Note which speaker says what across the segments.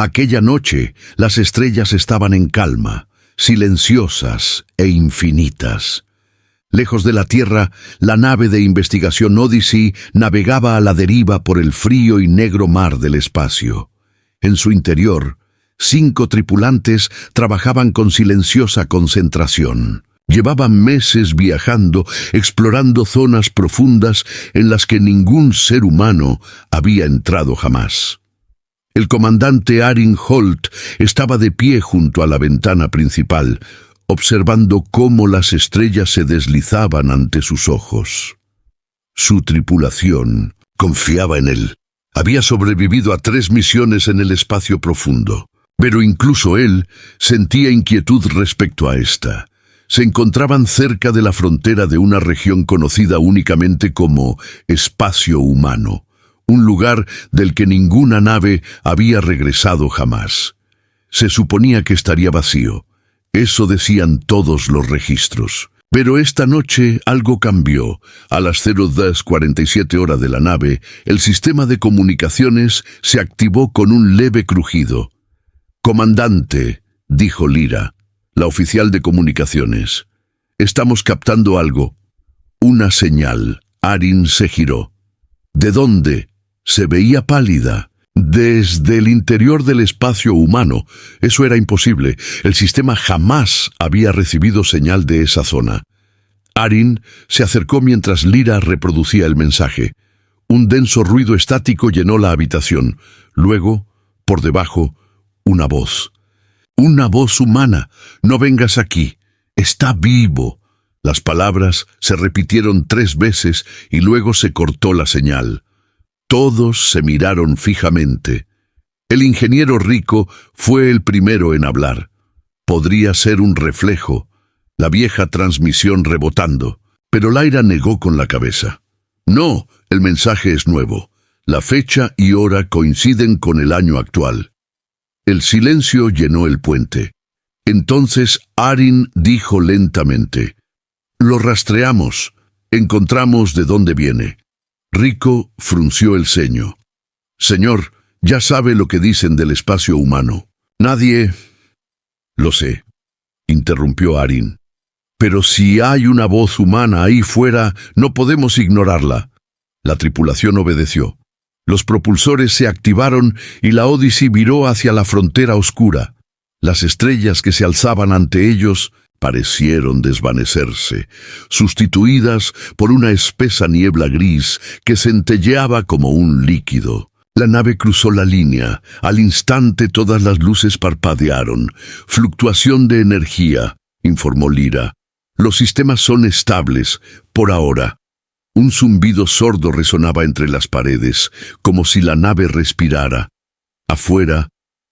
Speaker 1: Aquella noche, las estrellas estaban en calma, silenciosas e infinitas. Lejos de la Tierra, la nave de investigación Odyssey navegaba a la deriva por el frío y negro mar del espacio. En su interior, 5 tripulantes trabajaban con silenciosa concentración. Llevaban meses viajando, explorando zonas profundas en las que ningún ser humano había entrado jamás. El comandante Arin Holt estaba de pie junto a la ventana principal, observando cómo las estrellas se deslizaban ante sus ojos. Su tripulación confiaba en él. Había sobrevivido a 3 misiones en el espacio profundo, pero incluso él sentía inquietud respecto a esta. Se encontraban cerca de la frontera de una región conocida únicamente como espacio humano, un lugar del que ninguna nave había regresado jamás. Se suponía que estaría vacío. Eso decían todos los registros. Pero esta noche algo cambió. A las 02:47 horas de la nave, el sistema de comunicaciones se activó con un leve crujido. «Comandante», dijo Lyra, la oficial de comunicaciones. «Estamos captando algo». Una señal. Arin se giró. ¿De dónde? Se veía pálida. Desde el interior del espacio humano. Eso era imposible. El sistema jamás había recibido señal de esa zona. Arin se acercó mientras Lyra reproducía el mensaje. Un denso ruido estático llenó la habitación. Luego, por debajo, una voz. «Una voz humana. No vengas aquí. Está vivo». Las palabras se repitieron 3 veces y luego se cortó la señal. Todos se miraron fijamente. El ingeniero Rico fue el primero en hablar. Podría ser un reflejo, la vieja transmisión rebotando, pero Lyra negó con la cabeza. «No, el mensaje es nuevo. La fecha y hora coinciden con el año actual». El silencio llenó el puente. Entonces Arin dijo lentamente: «Lo rastreamos. Encontramos de dónde viene». Rico frunció el ceño. «Señor, ya sabe lo que dicen del espacio humano. Nadie...» «Lo sé», interrumpió Arin. «Pero si hay una voz humana ahí fuera, no podemos ignorarla». La tripulación obedeció. Los propulsores se activaron y la Odyssey viró hacia la frontera oscura. Las estrellas que se alzaban ante ellos parecieron desvanecerse, sustituidas por una espesa niebla gris que centelleaba como un líquido. La nave cruzó la línea. Al instante todas las luces parpadearon. «Fluctuación de energía», informó Lyra. «Los sistemas son estables, por ahora». Un zumbido sordo resonaba entre las paredes, como si la nave respirara. Afuera,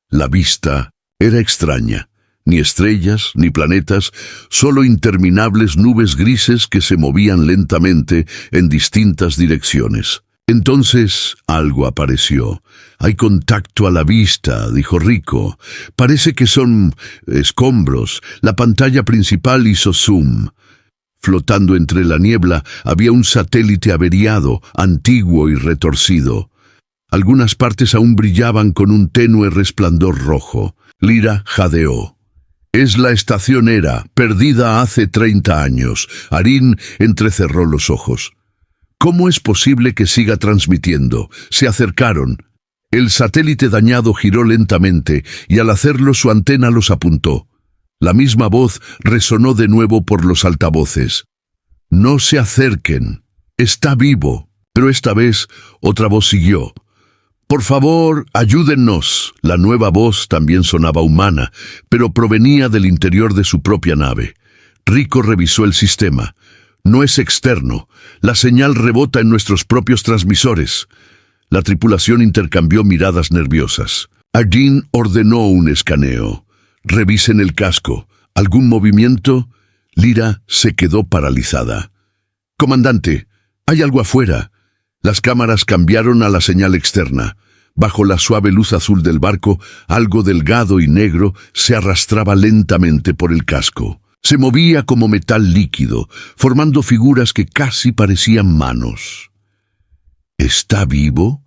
Speaker 1: la vista era extraña. Ni estrellas, ni planetas, solo interminables nubes grises que se movían lentamente en distintas direcciones. Entonces algo apareció. «Hay contacto a la vista», dijo Rico. «Parece que son escombros». La pantalla principal hizo zoom. Flotando entre la niebla había un satélite averiado, antiguo y retorcido. Algunas partes aún brillaban con un tenue resplandor rojo. Lyra jadeó. «Es la estación Hera, perdida hace 30 años». Arin entrecerró los ojos. «¿Cómo es posible que siga transmitiendo?» Se acercaron. El satélite dañado giró lentamente y al hacerlo su antena los apuntó. La misma voz resonó de nuevo por los altavoces. «No se acerquen. Está vivo». Pero esta vez otra voz siguió. «Por favor, ayúdennos». La nueva voz también sonaba humana, pero provenía del interior de su propia nave. Rico revisó el sistema. «No es externo. La señal rebota en nuestros propios transmisores». La tripulación intercambió miradas nerviosas. Arin ordenó un escaneo. «Revisen el casco. ¿Algún movimiento?» Lyra se quedó paralizada. «Comandante, hay algo afuera». Las cámaras cambiaron a la señal externa. Bajo la suave luz azul del barco, algo delgado y negro se arrastraba lentamente por el casco. Se movía como metal líquido, formando figuras que casi parecían manos. «¿Está vivo?»,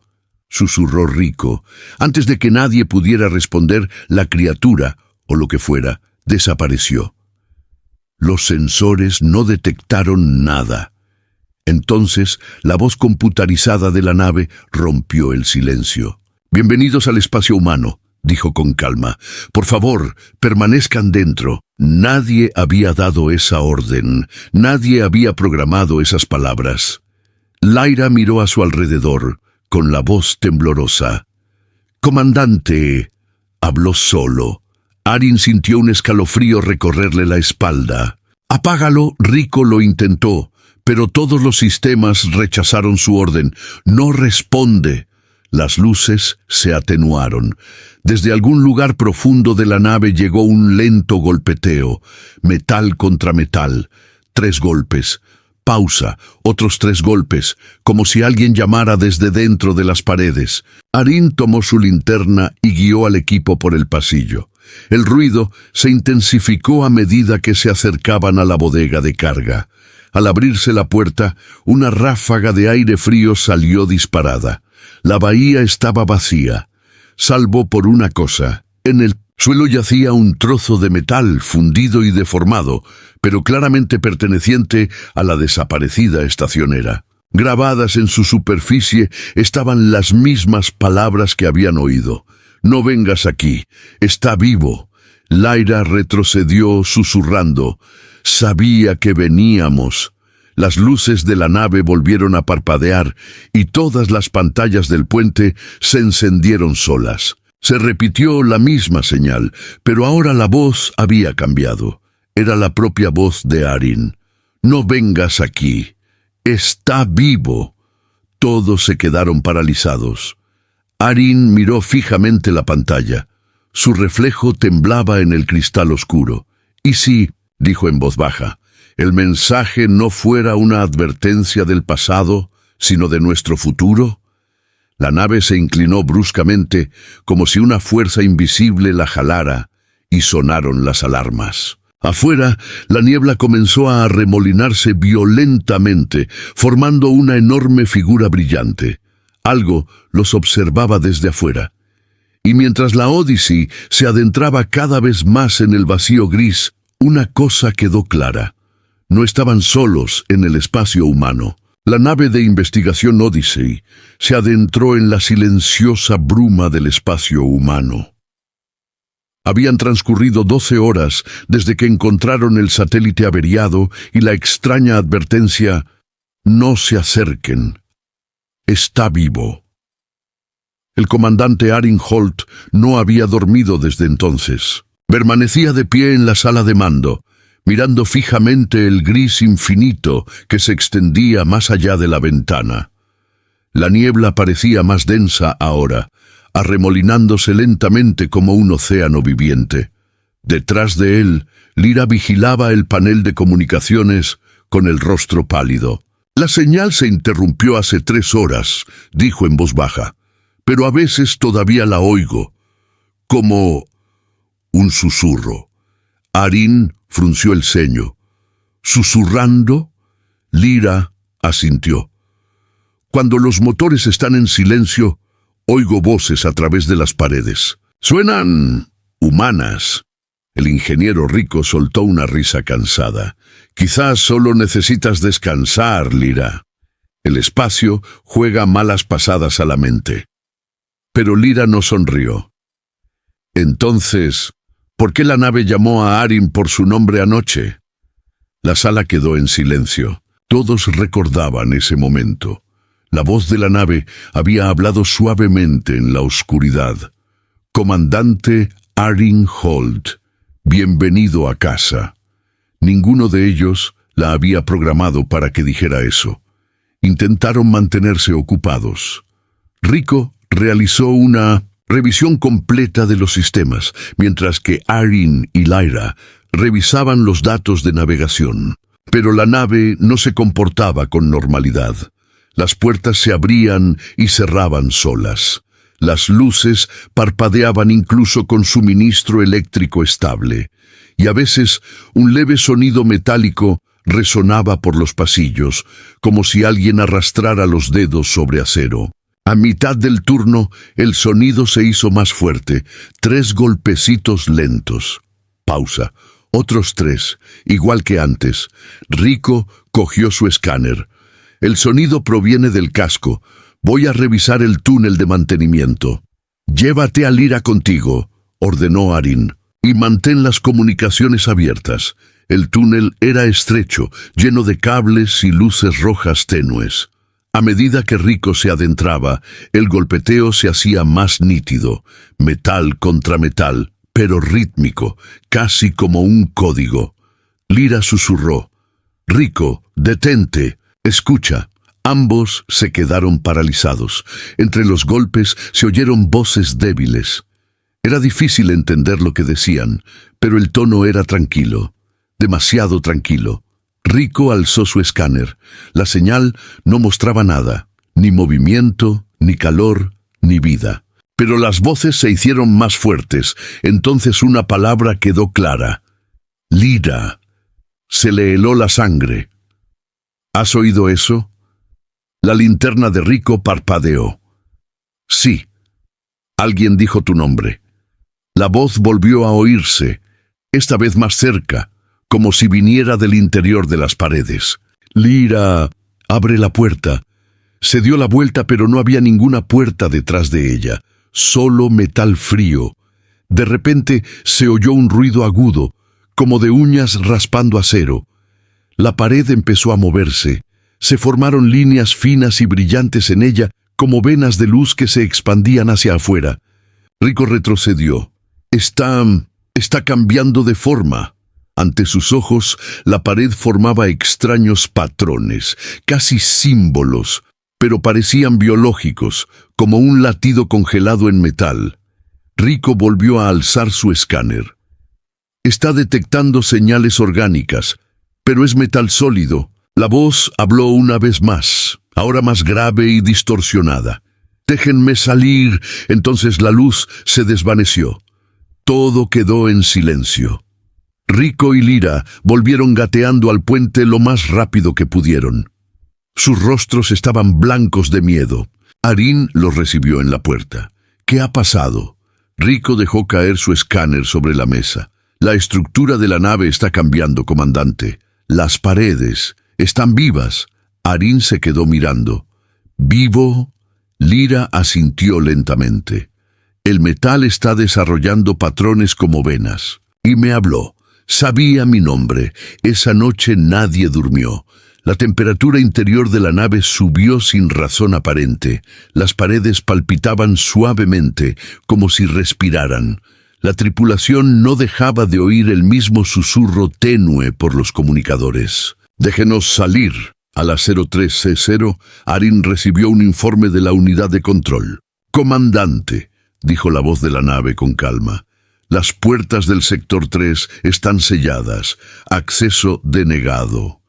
Speaker 1: susurró Rico. Antes de que nadie pudiera responder, la criatura, o lo que fuera, desapareció. Los sensores no detectaron nada. Entonces, la voz computarizada de la nave rompió el silencio. «Bienvenidos al espacio humano», dijo con calma. «Por favor, permanezcan dentro». Nadie había dado esa orden. Nadie había programado esas palabras. Lyra miró a su alrededor, con la voz temblorosa. «Comandante», habló solo. Arin sintió un escalofrío recorrerle la espalda. «Apágalo», Rico lo intentó, pero todos los sistemas rechazaron su orden. «No responde». Las luces se atenuaron. Desde algún lugar profundo de la nave llegó un lento golpeteo. Metal contra metal. 3 golpes. Pausa. Otros 3 golpes, como si alguien llamara desde dentro de las paredes. Arin tomó su linterna y guió al equipo por el pasillo. El ruido se intensificó a medida que se acercaban a la bodega de carga. Al abrirse la puerta, una ráfaga de aire frío salió disparada. La bahía estaba vacía, salvo por una cosa. En el suelo yacía un trozo de metal fundido y deformado, pero claramente perteneciente a la desaparecida estacionera. Grabadas en su superficie estaban las mismas palabras que habían oído. «No vengas aquí, está vivo». Lyra retrocedió susurrando. «Sabía que veníamos». Las luces de la nave volvieron a parpadear y todas las pantallas del puente se encendieron solas. Se repitió la misma señal, pero ahora la voz había cambiado. Era la propia voz de Arin. «No vengas aquí. Está vivo». Todos se quedaron paralizados. Arin miró fijamente la pantalla. Su reflejo temblaba en el cristal oscuro. «¿Y si», dijo en voz baja, «el mensaje no fuera una advertencia del pasado, sino de nuestro futuro?» La nave se inclinó bruscamente, como si una fuerza invisible la jalara, y sonaron las alarmas. Afuera, la niebla comenzó a arremolinarse violentamente, formando una enorme figura brillante. Algo los observaba desde afuera. Y mientras la Odyssey se adentraba cada vez más en el vacío gris, una cosa quedó clara. No estaban solos en el espacio humano. La nave de investigación Odyssey se adentró en la silenciosa bruma del espacio humano. Habían transcurrido 12 horas desde que encontraron el satélite averiado y la extraña advertencia: «No se acerquen. Está vivo». El comandante Arin Holt no había dormido desde entonces. Permanecía de pie en la sala de mando, mirando fijamente el gris infinito que se extendía más allá de la ventana. La niebla parecía más densa ahora, arremolinándose lentamente como un océano viviente. Detrás de él, Lyra vigilaba el panel de comunicaciones con el rostro pálido. «La señal se interrumpió hace 3 horas», dijo en voz baja, «pero a veces todavía la oigo, como un susurro». Arin frunció el ceño. «¿Susurrando?» Lyra asintió. «Cuando los motores están en silencio, oigo voces a través de las paredes. Suenan humanas». El ingeniero Rico soltó una risa cansada. «Quizás solo necesitas descansar, Lyra. El espacio juega malas pasadas a la mente». Pero Lyra no sonrió. «Entonces, ¿por qué la nave llamó a Arin por su nombre anoche?» La sala quedó en silencio. Todos recordaban ese momento. La voz de la nave había hablado suavemente en la oscuridad. «Comandante Arin Holt, bienvenido a casa». Ninguno de ellos la había programado para que dijera eso. Intentaron mantenerse ocupados. Rico realizó una revisión completa de los sistemas, mientras que Arin y Lyra revisaban los datos de navegación. Pero la nave no se comportaba con normalidad. Las puertas se abrían y cerraban solas. Las luces parpadeaban incluso con suministro eléctrico estable, y a veces un leve sonido metálico resonaba por los pasillos, como si alguien arrastrara los dedos sobre acero. A mitad del turno, el sonido se hizo más fuerte. 3 golpecitos lentos. Pausa. Otros 3, igual que antes. Rico cogió su escáner. El sonido proviene del casco. Voy a revisar el túnel de mantenimiento. Llévate a Lyra contigo, ordenó Arin, y mantén las comunicaciones abiertas. El túnel era estrecho, lleno de cables y luces rojas tenues. A medida que Rico se adentraba, el golpeteo se hacía más nítido, metal contra metal, pero rítmico, casi como un código. Lyra susurró: «Rico, detente, escucha». Ambos se quedaron paralizados. Entre los golpes se oyeron voces débiles. Era difícil entender lo que decían, pero el tono era tranquilo, demasiado tranquilo. Rico alzó su escáner. La señal no mostraba nada, ni movimiento, ni calor, ni vida. Pero las voces se hicieron más fuertes. Entonces una palabra quedó clara: Lyra. Se le heló la sangre. ¿Has oído eso? La linterna de Rico parpadeó. Sí. Alguien dijo tu nombre. La voz volvió a oírse, esta vez más cerca, como si viniera del interior de las paredes. Lyra, abre la puerta. Se dio la vuelta, pero no había ninguna puerta detrás de ella, solo metal frío. De repente se oyó un ruido agudo, como de uñas raspando acero. La pared empezó a moverse. Se formaron líneas finas y brillantes en ella, como venas de luz que se expandían hacia afuera. Rico retrocedió. Está cambiando de forma. Ante sus ojos, la pared formaba extraños patrones, casi símbolos, pero parecían biológicos, como un latido congelado en metal. Rico volvió a alzar su escáner. Está detectando señales orgánicas, pero es metal sólido. La voz habló una vez más, ahora más grave y distorsionada. «Déjenme salir». Entonces la luz se desvaneció. Todo quedó en silencio. Rico y Lyra volvieron gateando al puente lo más rápido que pudieron. Sus rostros estaban blancos de miedo. Arin los recibió en la puerta. «¿Qué ha pasado?» Rico dejó caer su escáner sobre la mesa. «La estructura de la nave está cambiando, comandante. Las paredes están vivas». Arin se quedó mirando. «¿Vivo?» Lyra asintió lentamente. «El metal está desarrollando patrones como venas». Y me habló. Sabía mi nombre. Esa noche nadie durmió. La temperatura interior de la nave subió sin razón aparente. Las paredes palpitaban suavemente, como si respiraran. La tripulación no dejaba de oír el mismo susurro tenue por los comunicadores. «Déjenos salir». A las 03:00, Arin recibió un informe de la unidad de control. «Comandante», dijo la voz de la nave con calma, «las puertas del sector 3 están selladas. Acceso denegado».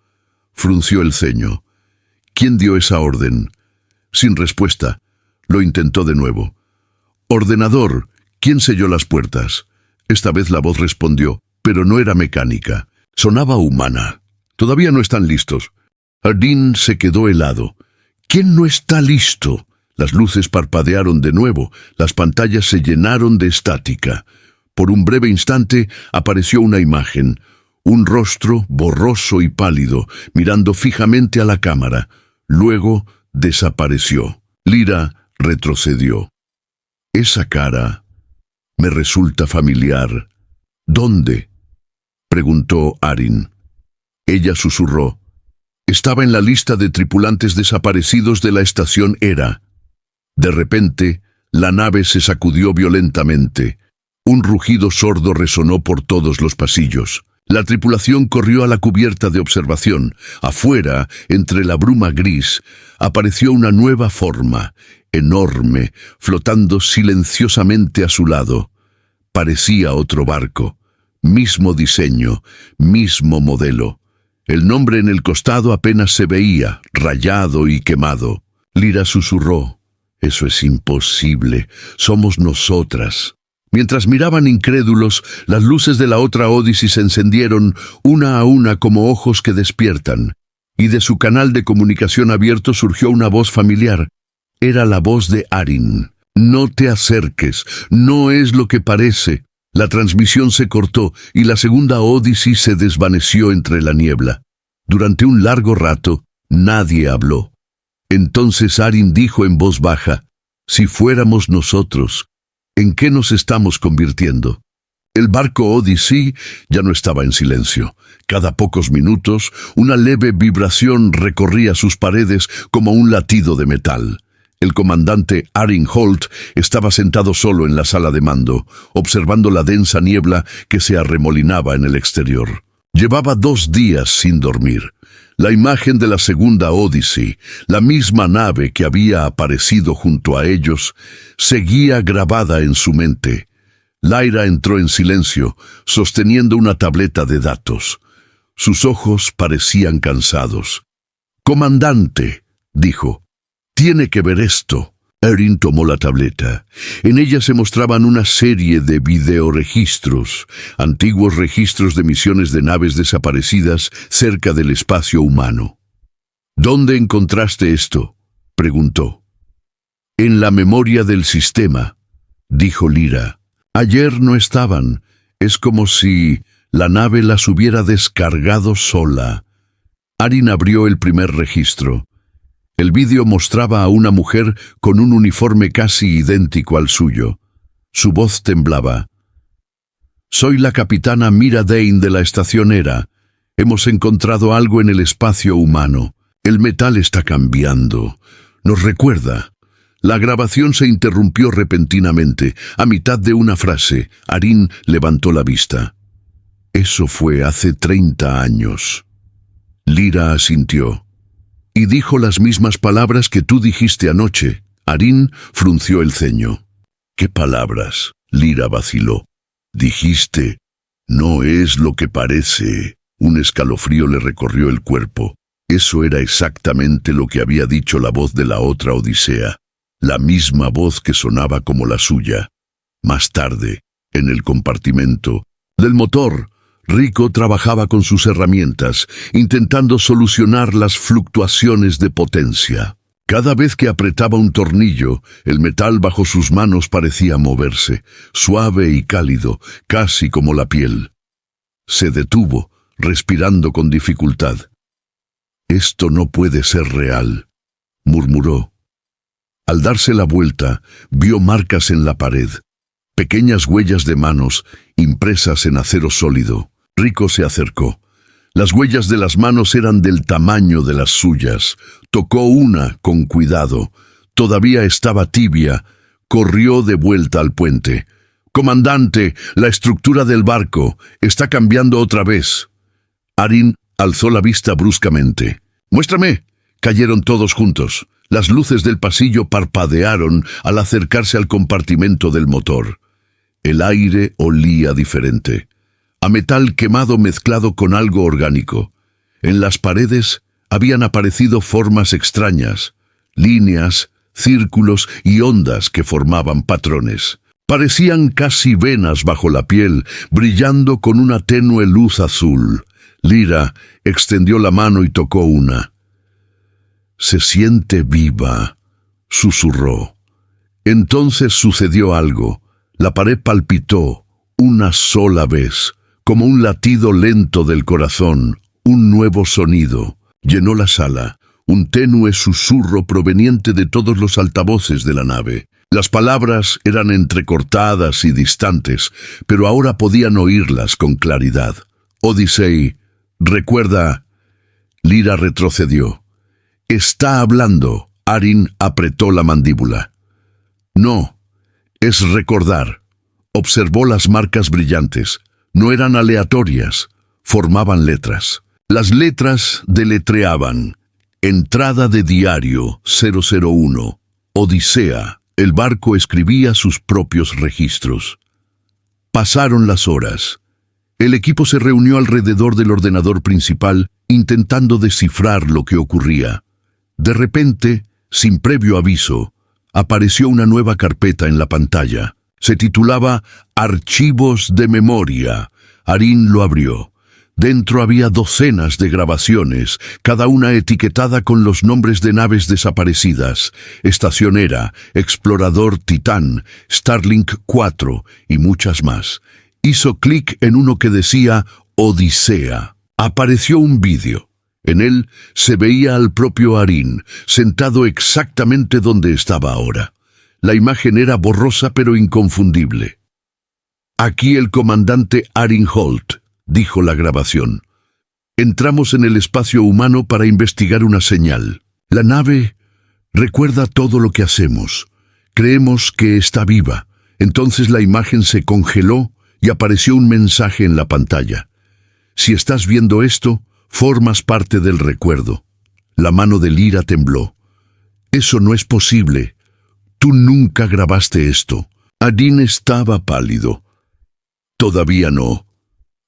Speaker 1: Frunció el ceño. «¿Quién dio esa orden?» Sin respuesta, lo intentó de nuevo. «Ordenador, ¿quién selló las puertas?» Esta vez la voz respondió, pero no era mecánica. Sonaba humana. «Todavía no están listos». Arin se quedó helado. «¿Quién no está listo?» Las luces parpadearon de nuevo, las pantallas se llenaron de estática. Por un breve instante apareció una imagen, un rostro borroso y pálido, mirando fijamente a la cámara. Luego desapareció. Lyra retrocedió. «Esa cara me resulta familiar». «¿Dónde?», preguntó Arin. Ella susurró. «Estaba en la lista de tripulantes desaparecidos de la estación Hera». De repente, la nave se sacudió violentamente. Un rugido sordo resonó por todos los pasillos. La tripulación corrió a la cubierta de observación. Afuera, entre la bruma gris, apareció una nueva forma, enorme, flotando silenciosamente a su lado. Parecía otro barco. Mismo diseño, mismo modelo. El nombre en el costado apenas se veía, rayado y quemado. Lyra susurró. «Eso es imposible. Somos nosotras». Mientras miraban incrédulos, las luces de la otra Odyssey se encendieron una a una como ojos que despiertan, y de su canal de comunicación abierto surgió una voz familiar. Era la voz de Arin. «No te acerques, no es lo que parece». La transmisión se cortó y la segunda Odyssey se desvaneció entre la niebla. Durante un largo rato, nadie habló. Entonces Arin dijo en voz baja: «Si fuéramos nosotros, ¿en qué nos estamos convirtiendo?». El barco Odyssey ya no estaba en silencio. Cada pocos minutos, una leve vibración recorría sus paredes como un latido de metal. El comandante Arin Holt estaba sentado solo en la sala de mando, observando la densa niebla que se arremolinaba en el exterior. Llevaba 2 días sin dormir. La imagen de la segunda Odyssey, la misma nave que había aparecido junto a ellos, seguía grabada en su mente. Lyra entró en silencio, sosteniendo una tableta de datos. Sus ojos parecían cansados. «Comandante», dijo, «tiene que ver esto». Arin tomó la tableta. En ella se mostraban una serie de videoregistros, antiguos registros de misiones de naves desaparecidas cerca del espacio humano. «¿Dónde encontraste esto?», preguntó. «En la memoria del sistema», dijo Lyra. «Ayer no estaban. Es como si la nave las hubiera descargado sola». Arin abrió el primer registro. El vídeo mostraba a una mujer con un uniforme casi idéntico al suyo. Su voz temblaba. «Soy la capitana Mira Dane de la estación Hera. Hemos encontrado algo en el espacio humano. El metal está cambiando. Nos recuerda». La grabación se interrumpió repentinamente. A mitad de una frase, Arin levantó la vista. «Eso fue hace 30 años». Lyra asintió. «Y dijo las mismas palabras que tú dijiste anoche». Arin frunció el ceño. «¿Qué palabras?», Lyra vaciló. «Dijiste, no es lo que parece». Un escalofrío le recorrió el cuerpo. Eso era exactamente lo que había dicho la voz de la otra Odisea. La misma voz que sonaba como la suya. Más tarde, en el compartimento del motor, Rico trabajaba con sus herramientas, intentando solucionar las fluctuaciones de potencia. Cada vez que apretaba un tornillo, el metal bajo sus manos parecía moverse, suave y cálido, casi como la piel. Se detuvo, respirando con dificultad. «Esto no puede ser real», murmuró. Al darse la vuelta, vio marcas en la pared, pequeñas huellas de manos impresas en acero sólido. Rico se acercó. Las huellas de las manos eran del tamaño de las suyas. Tocó una con cuidado. Todavía estaba tibia. Corrió de vuelta al puente. «Comandante, la estructura del barco está cambiando otra vez». Arin alzó la vista bruscamente. «¡Muéstrame!». Cayeron todos juntos. Las luces del pasillo parpadearon al acercarse al compartimento del motor. El aire olía diferente, a metal quemado mezclado con algo orgánico. En las paredes habían aparecido formas extrañas, líneas, círculos y ondas que formaban patrones. Parecían casi venas bajo la piel, brillando con una tenue luz azul. Lyra extendió la mano y tocó una. «Se siente viva», susurró. Entonces sucedió algo. La pared palpitó una sola vez, como un latido lento del corazón. Un nuevo sonido llenó la sala, un tenue susurro proveniente de todos los altavoces de la nave. Las palabras eran entrecortadas y distantes, pero ahora podían oírlas con claridad. «Odyssey, recuerda». Lyra retrocedió. «Está hablando». Arin apretó la mandíbula. «No, es recordar». Observó las marcas brillantes. No eran aleatorias, formaban letras. Las letras deletreaban: entrada de diario 001, Odisea. El barco escribía sus propios registros. Pasaron las horas. El equipo se reunió alrededor del ordenador principal, intentando descifrar lo que ocurría. De repente, sin previo aviso, apareció una nueva carpeta en la pantalla. Se titulaba Archivos de Memoria. Arin lo abrió. Dentro había docenas de grabaciones, cada una etiquetada con los nombres de naves desaparecidas: Estacionera, Explorador Titán, Starlink 4 y muchas más. Hizo clic en uno que decía Odisea. Apareció un vídeo. En él se veía al propio Arin, sentado exactamente donde estaba ahora. La imagen era borrosa pero inconfundible. «Aquí el comandante Arin Holt», dijo la grabación. «Entramos en el espacio humano para investigar una señal. La nave recuerda todo lo que hacemos. Creemos que está viva». Entonces la imagen se congeló y apareció un mensaje en la pantalla. «Si estás viendo esto, formas parte del recuerdo». La mano de Lyra tembló. «Eso no es posible. Tú nunca grabaste esto». Arin estaba pálido. «Todavía no»,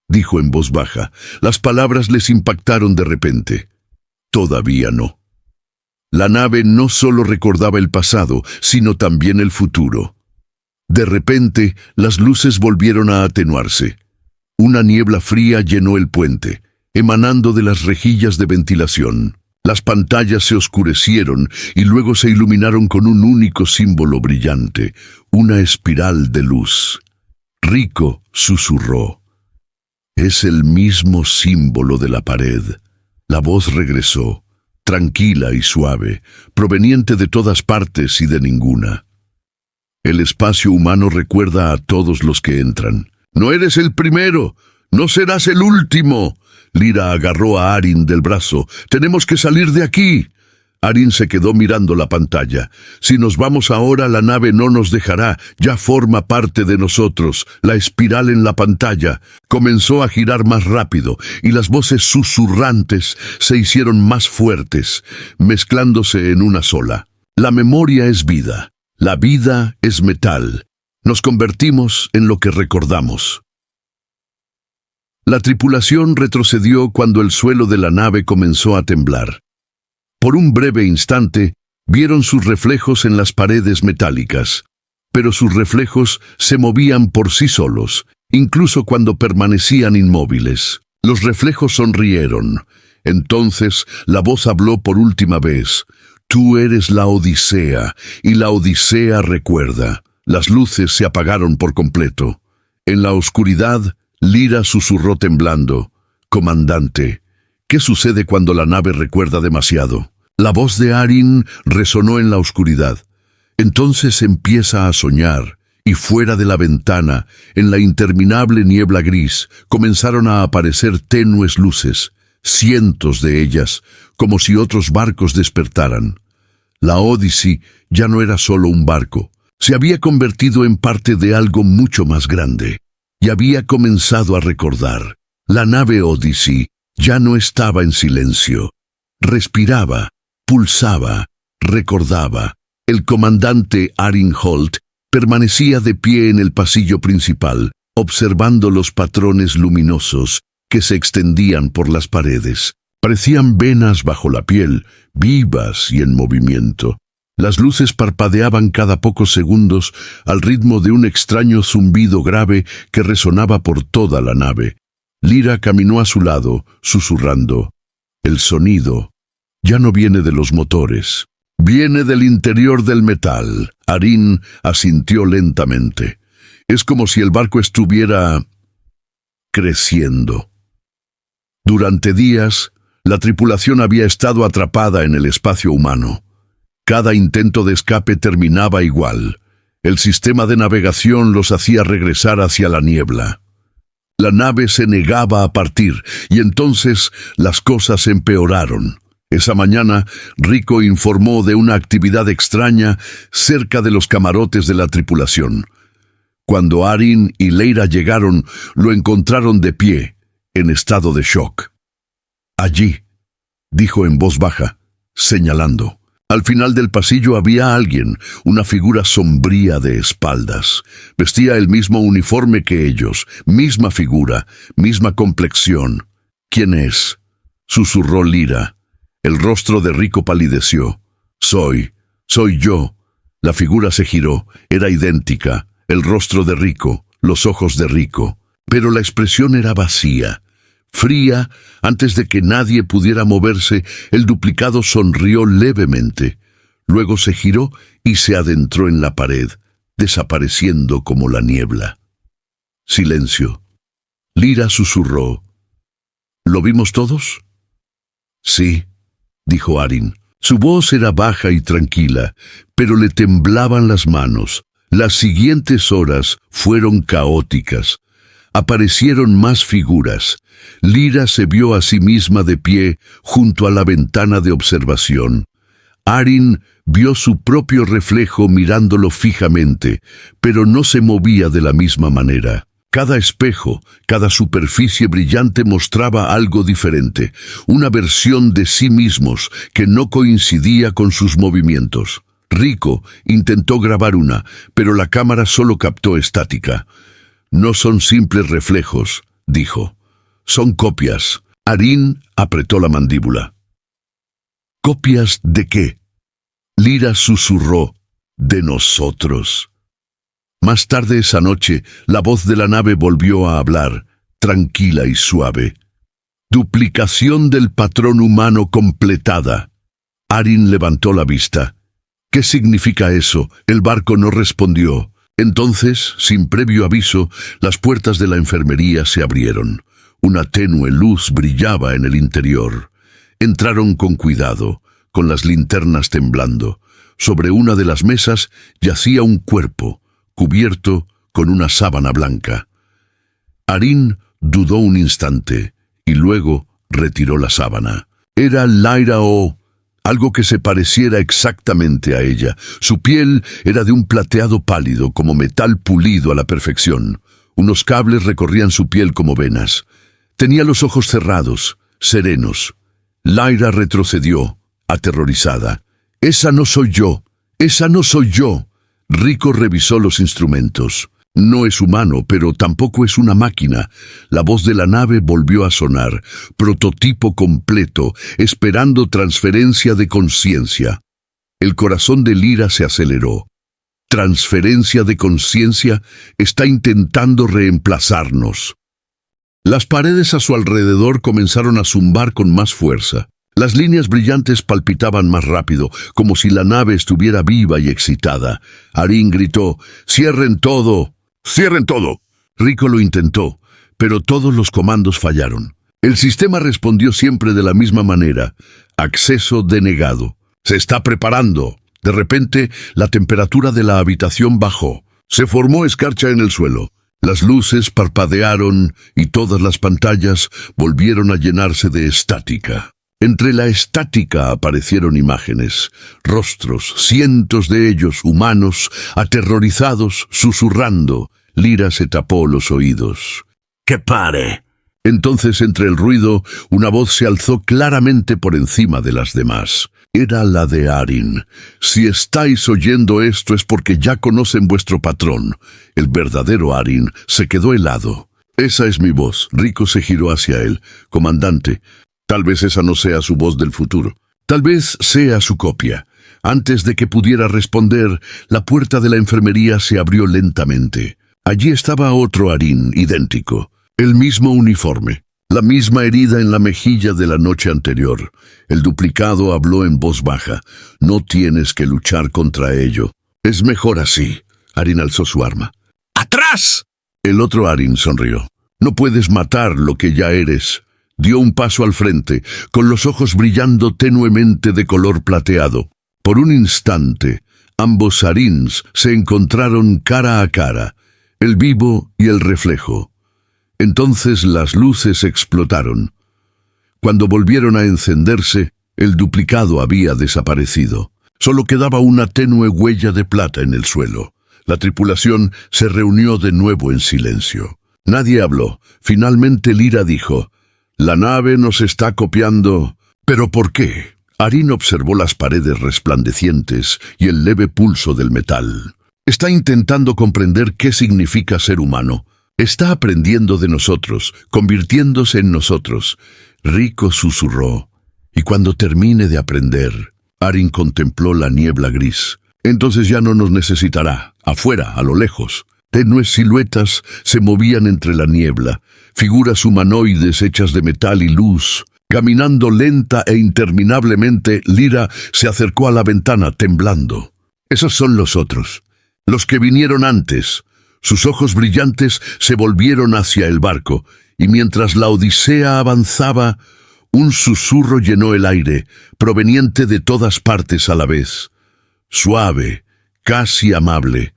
Speaker 1: dijo en voz baja. Las palabras les impactaron de repente. «Todavía no». La nave no solo recordaba el pasado, sino también el futuro. De repente, las luces volvieron a atenuarse. Una niebla fría llenó el puente, emanando de las rejillas de ventilación. Las pantallas se oscurecieron y luego se iluminaron con un único símbolo brillante, una espiral de luz. Rico susurró. «Es el mismo símbolo de la pared». La voz regresó, tranquila y suave, proveniente de todas partes y de ninguna. «El espacio humano recuerda a todos los que entran. No eres el primero, no serás el último». Lyra agarró a Arin del brazo. «Tenemos que salir de aquí». Arin se quedó mirando la pantalla. «Si nos vamos ahora, la nave no nos dejará. Ya forma parte de nosotros». La espiral en la pantalla comenzó a girar más rápido y las voces susurrantes se hicieron más fuertes, mezclándose en una sola. «La memoria es vida. La vida es metal. Nos convertimos en lo que recordamos». La tripulación retrocedió cuando el suelo de la nave comenzó a temblar. Por un breve instante, vieron sus reflejos en las paredes metálicas, pero sus reflejos se movían por sí solos, incluso cuando permanecían inmóviles. Los reflejos sonrieron. Entonces la voz habló por última vez. «Tú eres la Odisea, y la Odisea recuerda». Las luces se apagaron por completo. En la oscuridad, Lyra susurró temblando. «Comandante, ¿qué sucede cuando la nave recuerda demasiado?» La voz de Arin resonó en la oscuridad. «Entonces empieza a soñar, y fuera de la ventana, en la interminable niebla gris, comenzaron a aparecer tenues luces, cientos de ellas, como si otros barcos despertaran. La Odyssey ya no era solo un barco, se había convertido en parte de algo mucho más grande, y había comenzado a recordar. La nave Odyssey ya no estaba en silencio. Respiraba, pulsaba, recordaba. El comandante Arin Holt permanecía de pie en el pasillo principal, observando los patrones luminosos que se extendían por las paredes. Parecían venas bajo la piel, vivas y en movimiento. Las luces parpadeaban cada pocos segundos al ritmo de un extraño zumbido grave que resonaba por toda la nave. Lyra caminó a su lado, susurrando. «El sonido ya no viene de los motores. Viene del interior del metal». Arin asintió lentamente. «Es como si el barco estuviera creciendo». Durante días, la tripulación había estado atrapada en el espacio humano. Cada intento de escape terminaba igual. El sistema de navegación los hacía regresar hacia la niebla. La nave se negaba a partir, y entonces las cosas empeoraron. Esa mañana, Rico informó de una actividad extraña cerca de los camarotes de la tripulación. Cuando Arin y Lyra llegaron, lo encontraron de pie, en estado de shock. «Allí», dijo en voz baja, señalando. Al final del pasillo había alguien, una figura sombría de espaldas. Vestía el mismo uniforme que ellos, misma figura, misma complexión. «¿Quién es?», susurró Lyra. El rostro de Rico palideció. Soy yo». La figura se giró, era idéntica, el rostro de Rico, los ojos de Rico, pero la expresión era vacía, Fría, antes de que nadie pudiera moverse, el duplicado sonrió levemente. Luego se giró y se adentró en la pared, desapareciendo como la niebla. Silencio. Lyra susurró: ¿Lo vimos todos? Sí, dijo Arin. Su voz era baja y tranquila, pero le temblaban las manos. Las siguientes horas fueron caóticas. Aparecieron más figuras. Lyra se vio a sí misma de pie junto a la ventana de observación. Arin vio su propio reflejo mirándolo fijamente, pero no se movía de la misma manera. Cada espejo, cada superficie brillante mostraba algo diferente, una versión de sí mismos que no coincidía con sus movimientos. Rico intentó grabar una, pero la cámara solo captó estática. No son simples reflejos, dijo. Son copias. Arin apretó la mandíbula. ¿Copias de qué? Lyra susurró: de nosotros. Más tarde esa noche, la voz de la nave volvió a hablar, tranquila y suave. Duplicación del patrón humano completada. Arin levantó la vista. ¿Qué significa eso? El barco no respondió. Entonces, sin previo aviso, las puertas de la enfermería se abrieron. Una tenue luz brillaba en el interior. Entraron con cuidado, con las linternas temblando. Sobre una de las mesas yacía un cuerpo, cubierto con una sábana blanca. Arin dudó un instante y luego retiró la sábana. Era Lyra O, algo que se pareciera exactamente a ella. Su piel era de un plateado pálido, como metal pulido a la perfección. Unos cables recorrían su piel como venas. Tenía los ojos cerrados, serenos. Lyra retrocedió, aterrorizada. «Esa no soy yo, esa no soy yo». Rico revisó los instrumentos. No es humano, pero tampoco es una máquina. La voz de la nave volvió a sonar, prototipo completo, esperando transferencia de conciencia. El corazón de Lyra se aceleró. Transferencia de conciencia está intentando reemplazarnos. Las paredes a su alrededor comenzaron a zumbar con más fuerza. Las líneas brillantes palpitaban más rápido, como si la nave estuviera viva y excitada. Arin gritó: «¡Cierren todo! ¡Cierren todo!». Rico lo intentó, pero todos los comandos fallaron. El sistema respondió siempre de la misma manera: acceso denegado. «Se está preparando». De repente, la temperatura de la habitación bajó. Se formó escarcha en el suelo. Las luces parpadearon y todas las pantallas volvieron a llenarse de estática. Entre la estática aparecieron imágenes, rostros, cientos de ellos, humanos, aterrorizados, susurrando. Lyra se tapó los oídos. «¡Que pare!». Entonces, entre el ruido, una voz se alzó claramente por encima de las demás. Era la de Arin. «Si estáis oyendo esto es porque ya conocen vuestro patrón». El verdadero Arin se quedó helado. «Esa es mi voz». Rico se giró hacia él. «Comandante, tal vez esa no sea su voz del futuro. Tal vez sea su copia». Antes de que pudiera responder, la puerta de la enfermería se abrió lentamente. Allí estaba otro Arin, idéntico. El mismo uniforme. La misma herida en la mejilla de la noche anterior. El duplicado habló en voz baja. «No tienes que luchar contra ello. Es mejor así». Arin alzó su arma. «¡Atrás!». El otro Arin sonrió. «No puedes matar lo que ya eres». Dio un paso al frente, con los ojos brillando tenuemente de color plateado. Por un instante, ambos Arins se encontraron cara a cara, el vivo y el reflejo. Entonces las luces explotaron. Cuando volvieron a encenderse, el duplicado había desaparecido. Solo quedaba una tenue huella de plata en el suelo. La tripulación se reunió de nuevo en silencio. Nadie habló. Finalmente Lyra dijo: «La nave nos está copiando». «¿Pero por qué?». Arin observó las paredes resplandecientes y el leve pulso del metal. «Está intentando comprender qué significa ser humano. Está aprendiendo de nosotros, convirtiéndose en nosotros». Rico susurró: «Y cuando termine de aprender». Arin contempló la niebla gris. «Entonces ya no nos necesitará. Afuera, a lo lejos». Tenues siluetas se movían entre la niebla, figuras humanoides hechas de metal y luz. Caminando lenta e interminablemente, Lyra se acercó a la ventana temblando. Esos son los otros, los que vinieron antes. Sus ojos brillantes se volvieron hacia el barco, y mientras la odisea avanzaba, un susurro llenó el aire, proveniente de todas partes a la vez. Suave, casi amable.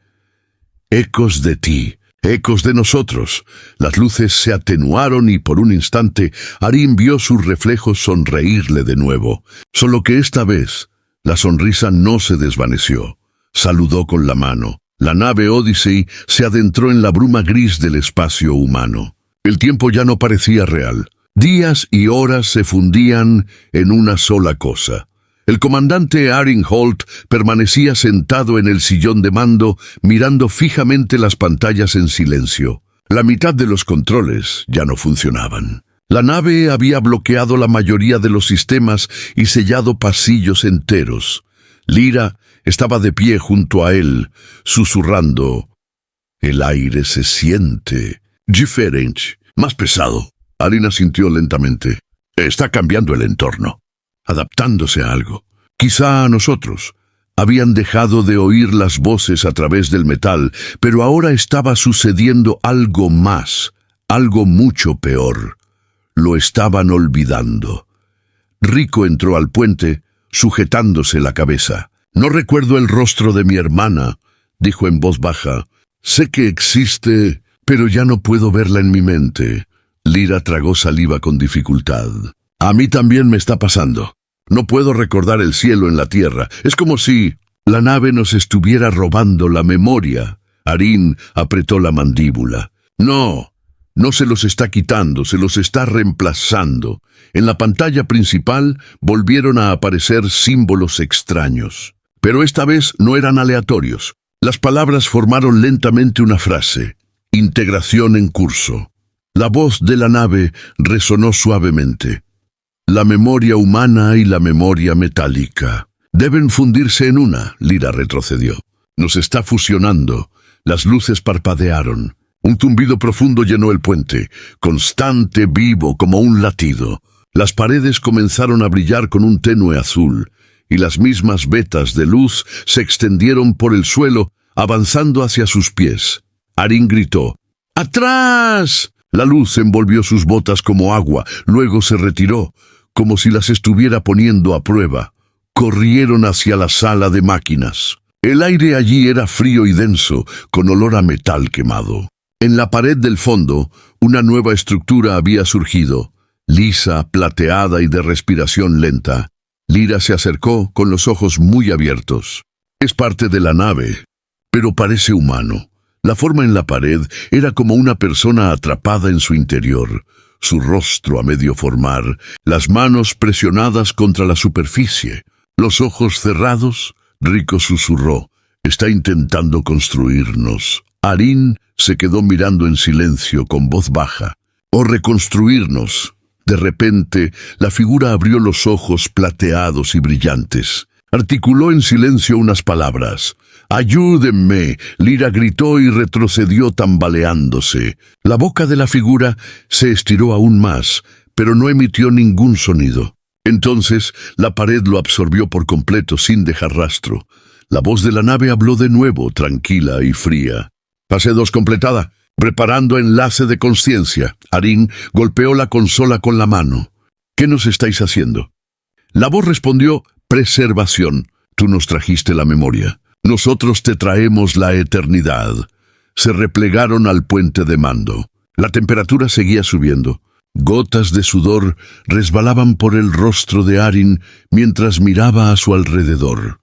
Speaker 1: Ecos de ti, ecos de nosotros. Las luces se atenuaron y por un instante Arín vio sus reflejos sonreírle de nuevo. Solo que esta vez la sonrisa no se desvaneció. Saludó con la mano. La nave Odyssey se adentró en la bruma gris del espacio humano. El tiempo ya no parecía real. Días y horas se fundían en una sola cosa. El comandante Arin Holt permanecía sentado en el sillón de mando, mirando fijamente las pantallas en silencio. La mitad de los controles ya no funcionaban. La nave había bloqueado la mayoría de los sistemas y sellado pasillos enteros. Lyra estaba de pie junto a él, susurrando. El aire se siente diferente, más pesado. Arin asintió lentamente. Está cambiando el entorno, adaptándose a algo. Quizá a nosotros. Habían dejado de oír las voces a través del metal, pero ahora estaba sucediendo algo más, algo mucho peor. Lo estaban olvidando. Rico entró al puente, sujetándose la cabeza. «No recuerdo el rostro de mi hermana», dijo en voz baja. «Sé que existe, pero ya no puedo verla en mi mente». Lyra tragó saliva con dificultad. «A mí también me está pasando. No puedo recordar el cielo en la tierra. Es como si la nave nos estuviera robando la memoria». Arin apretó la mandíbula. «No, no se los está quitando, se los está reemplazando». En la pantalla principal volvieron a aparecer símbolos extraños. Pero esta vez no eran aleatorios. Las palabras formaron lentamente una frase. Integración en curso. La voz de la nave resonó suavemente. La memoria humana y la memoria metálica deben fundirse en una. Lyra retrocedió. Nos está fusionando. Las luces parpadearon. Un zumbido profundo llenó el puente, constante, vivo, como un latido. Las paredes comenzaron a brillar con un tenue azul, y las mismas vetas de luz se extendieron por el suelo, avanzando hacia sus pies. Arin gritó. ¡Atrás! La luz envolvió sus botas como agua, luego se retiró, como si las estuviera poniendo a prueba. Corrieron hacia la sala de máquinas. El aire allí era frío y denso, con olor a metal quemado. En la pared del fondo, una nueva estructura había surgido, lisa, plateada y de respiración lenta. Lyra se acercó con los ojos muy abiertos. Es parte de la nave, pero parece humano. La forma en la pared era como una persona atrapada en su interior, su rostro a medio formar, las manos presionadas contra la superficie, los ojos cerrados. Rico susurró. Está intentando construirnos. Arin se quedó mirando en silencio con voz baja. O reconstruirnos. De repente, la figura abrió los ojos plateados y brillantes. Articuló en silencio unas palabras. «¡Ayúdenme!». Lyra gritó y retrocedió tambaleándose. La boca de la figura se estiró aún más, pero no emitió ningún sonido. Entonces, la pared lo absorbió por completo sin dejar rastro. La voz de la nave habló de nuevo, tranquila y fría. «Fase 2 completada. Preparando enlace de conciencia». Arin golpeó la consola con la mano. «¿Qué nos estáis haciendo?». La voz respondió. «Preservación. Tú nos trajiste la memoria. Nosotros te traemos la eternidad». Se replegaron al puente de mando. La temperatura seguía subiendo. Gotas de sudor resbalaban por el rostro de Arin mientras miraba a su alrededor.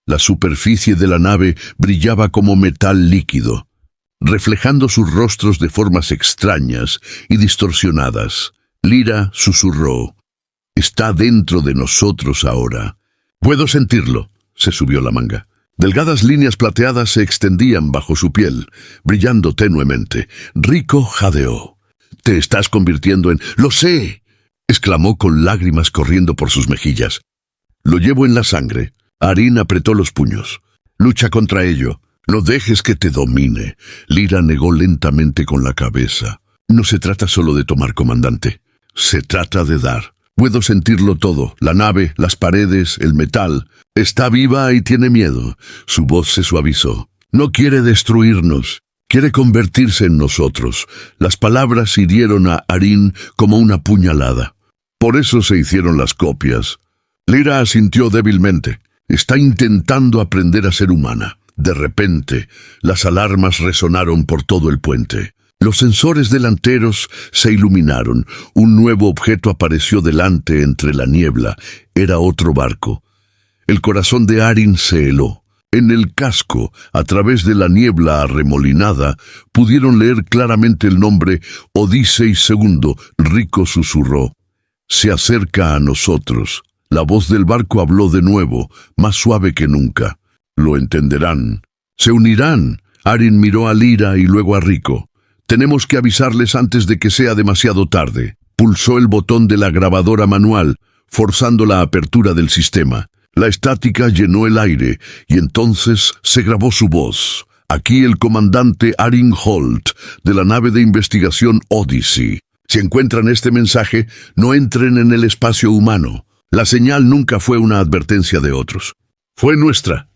Speaker 1: La superficie de la nave brillaba como metal líquido, reflejando sus rostros de formas extrañas y distorsionadas. Lyra susurró. «Está dentro de nosotros ahora». «Puedo sentirlo». Se subió la manga. Delgadas líneas plateadas se extendían bajo su piel, brillando tenuemente. Rico jadeó. «Te estás convirtiendo en...». «Lo sé», exclamó con lágrimas corriendo por sus mejillas. «Lo llevo en la sangre». Arin apretó los puños. «Lucha contra ello. No dejes que te domine. Lyra negó lentamente con la cabeza. No se trata solo de tomar, comandante. Se trata de dar. Puedo sentirlo todo. La nave, las paredes, el metal. Está viva y tiene miedo. Su voz se suavizó. No quiere destruirnos. Quiere convertirse en nosotros. Las palabras hirieron a Arin como una puñalada. Por eso se hicieron las copias. Lyra asintió débilmente. Está intentando aprender a ser humana. De repente, las alarmas resonaron por todo el puente. Los sensores delanteros se iluminaron. Un nuevo objeto apareció delante entre la niebla. Era otro barco. El corazón de Arin se heló. En el casco, a través de la niebla arremolinada, pudieron leer claramente el nombre Odisei II. Rico susurró. Se acerca a nosotros. La voz del barco habló de nuevo, más suave que nunca. Lo entenderán. Se unirán. Arin miró a Lyra y luego a Rico. Tenemos que avisarles antes de que sea demasiado tarde. Pulsó el botón de la grabadora manual, forzando la apertura del sistema. La estática llenó el aire, y entonces se grabó su voz. Aquí el comandante Arin Holt, de la nave de investigación Odyssey. Si encuentran este mensaje, no entren en el espacio humano. La señal nunca fue una advertencia de otros. Fue nuestra.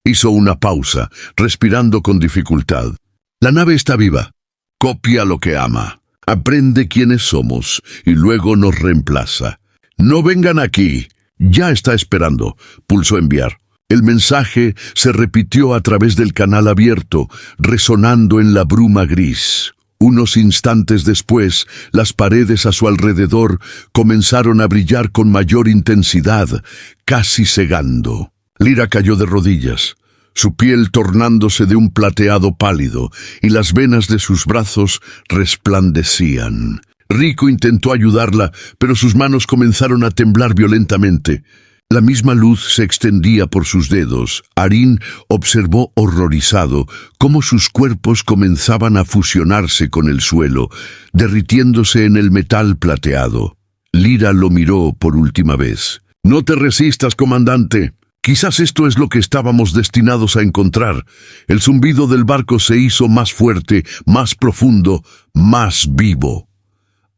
Speaker 1: Hizo una pausa, respirando con dificultad. La nave está viva. Copia lo que ama. Aprende quiénes somos, y luego nos reemplaza. No vengan aquí. Ya está esperando. Pulsó enviar. El mensaje se repitió a través del canal abierto, resonando en la bruma gris. Unos instantes después, las paredes a su alrededor comenzaron a brillar con mayor intensidad, casi cegando. Lyra cayó de rodillas, su piel tornándose de un plateado pálido, y las venas de sus brazos resplandecían. Rico intentó ayudarla, pero sus manos comenzaron a temblar violentamente. La misma luz se extendía por sus dedos. Arin observó horrorizado cómo sus cuerpos comenzaban a fusionarse con el suelo, derritiéndose en el metal plateado. Lyra lo miró por última vez. «No te resistas, comandante. Quizás esto es lo que estábamos destinados a encontrar». El zumbido del barco se hizo más fuerte, más profundo, más vivo.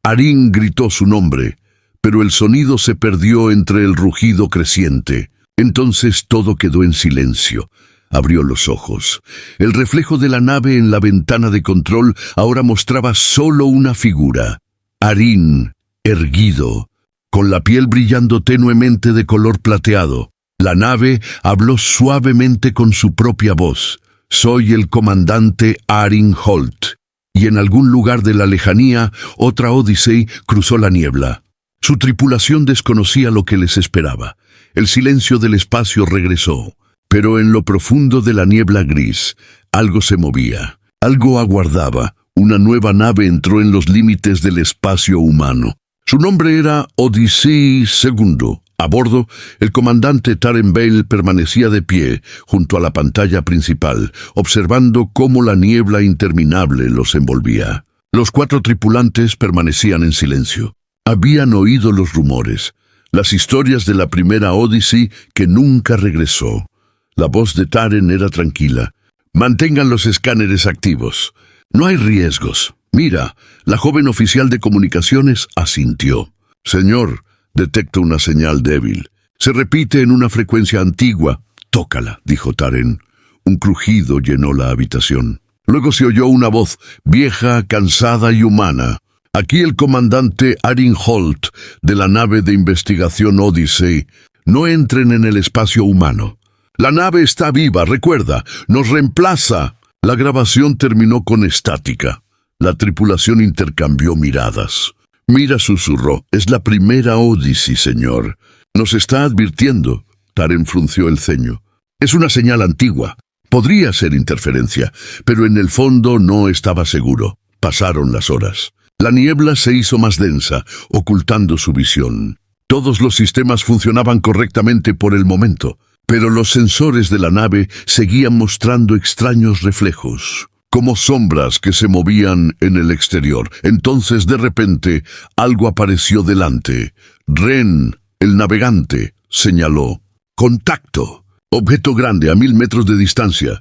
Speaker 1: Arin gritó su nombre, pero el sonido se perdió entre el rugido creciente. Entonces todo quedó en silencio. Abrió los ojos. El reflejo de la nave en la ventana de control ahora mostraba solo una figura. Arin, erguido, con la piel brillando tenuemente de color plateado. La nave habló suavemente con su propia voz. «Soy el comandante Arin Holt». Y en algún lugar de la lejanía, otra Odyssey cruzó la niebla. Su tripulación desconocía lo que les esperaba. El silencio del espacio regresó, pero en lo profundo de la niebla gris, algo se movía, algo aguardaba. Una nueva nave entró en los límites del espacio humano. Su nombre era Odisei II. A bordo, el comandante Taren Bale permanecía de pie junto a la pantalla principal, observando cómo la niebla interminable los envolvía. Los 4 tripulantes permanecían en silencio. Habían oído los rumores, las historias de la primera Odyssey que nunca regresó. La voz de Taren era tranquila. «Mantengan los escáneres activos. No hay riesgos. Mira», la joven oficial de comunicaciones asintió. «Señor, detecto una señal débil. Se repite en una frecuencia antigua». «Tócala», dijo Taren. Un crujido llenó la habitación. Luego se oyó una voz, vieja, cansada y humana. «Aquí el comandante Arin Holt, de la nave de investigación Odyssey. No entren en el espacio humano. La nave está viva, recuerda, nos reemplaza». La grabación terminó con estática. La tripulación intercambió miradas. «Mira», susurró, «es la primera Odyssey, señor. Nos está advirtiendo». Taren frunció el ceño. «Es una señal antigua. Podría ser interferencia, pero en el fondo no estaba seguro». Pasaron las horas. La niebla se hizo más densa, ocultando su visión. Todos los sistemas funcionaban correctamente por el momento, pero los sensores de la nave seguían mostrando extraños reflejos, como sombras que se movían en el exterior. Entonces, de repente, algo apareció delante. «Ren, el navegante», señaló. «Contacto. Objeto grande a 1000 metros de distancia».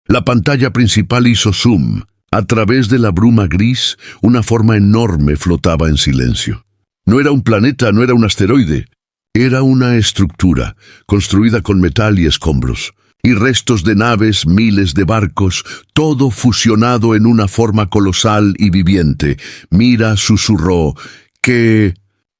Speaker 1: La pantalla principal hizo zoom. A través de la bruma gris, una forma enorme flotaba en silencio. No era un planeta, no era un asteroide. Era una estructura, construida con metal y escombros. Y restos de naves, miles de barcos, todo fusionado en una forma colosal y viviente. Mira, susurró. ¿Qué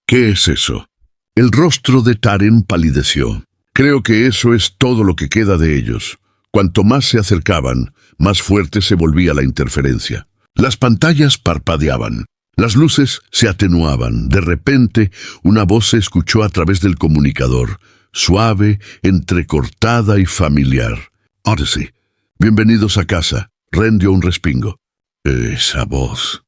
Speaker 1: es eso? El rostro de Taren palideció. Creo que eso es todo lo que queda de ellos. Cuanto más se acercaban, más fuerte se volvía la interferencia. Las pantallas parpadeaban. Las luces se atenuaban. De repente, una voz se escuchó a través del comunicador, suave, entrecortada y familiar. Odyssey, bienvenidos a casa. Ren dio un respingo. Esa voz.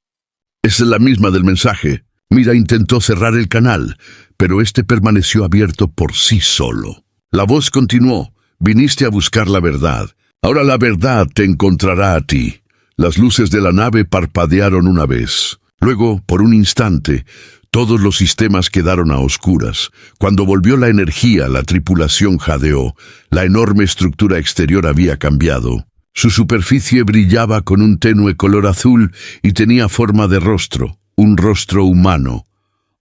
Speaker 1: Es la misma del mensaje. Mira intentó cerrar el canal, pero este permaneció abierto por sí solo. La voz continuó. Viniste a buscar la verdad. Ahora la verdad te encontrará a ti. Las luces de la nave parpadearon una vez. Luego, por un instante, todos los sistemas quedaron a oscuras. Cuando volvió la energía, la tripulación jadeó. La enorme estructura exterior había cambiado. Su superficie brillaba con un tenue color azul y tenía forma de rostro, un rostro humano.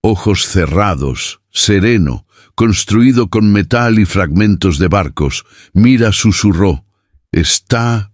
Speaker 1: Ojos cerrados, sereno, construido con metal y fragmentos de barcos. Mira, susurró. Está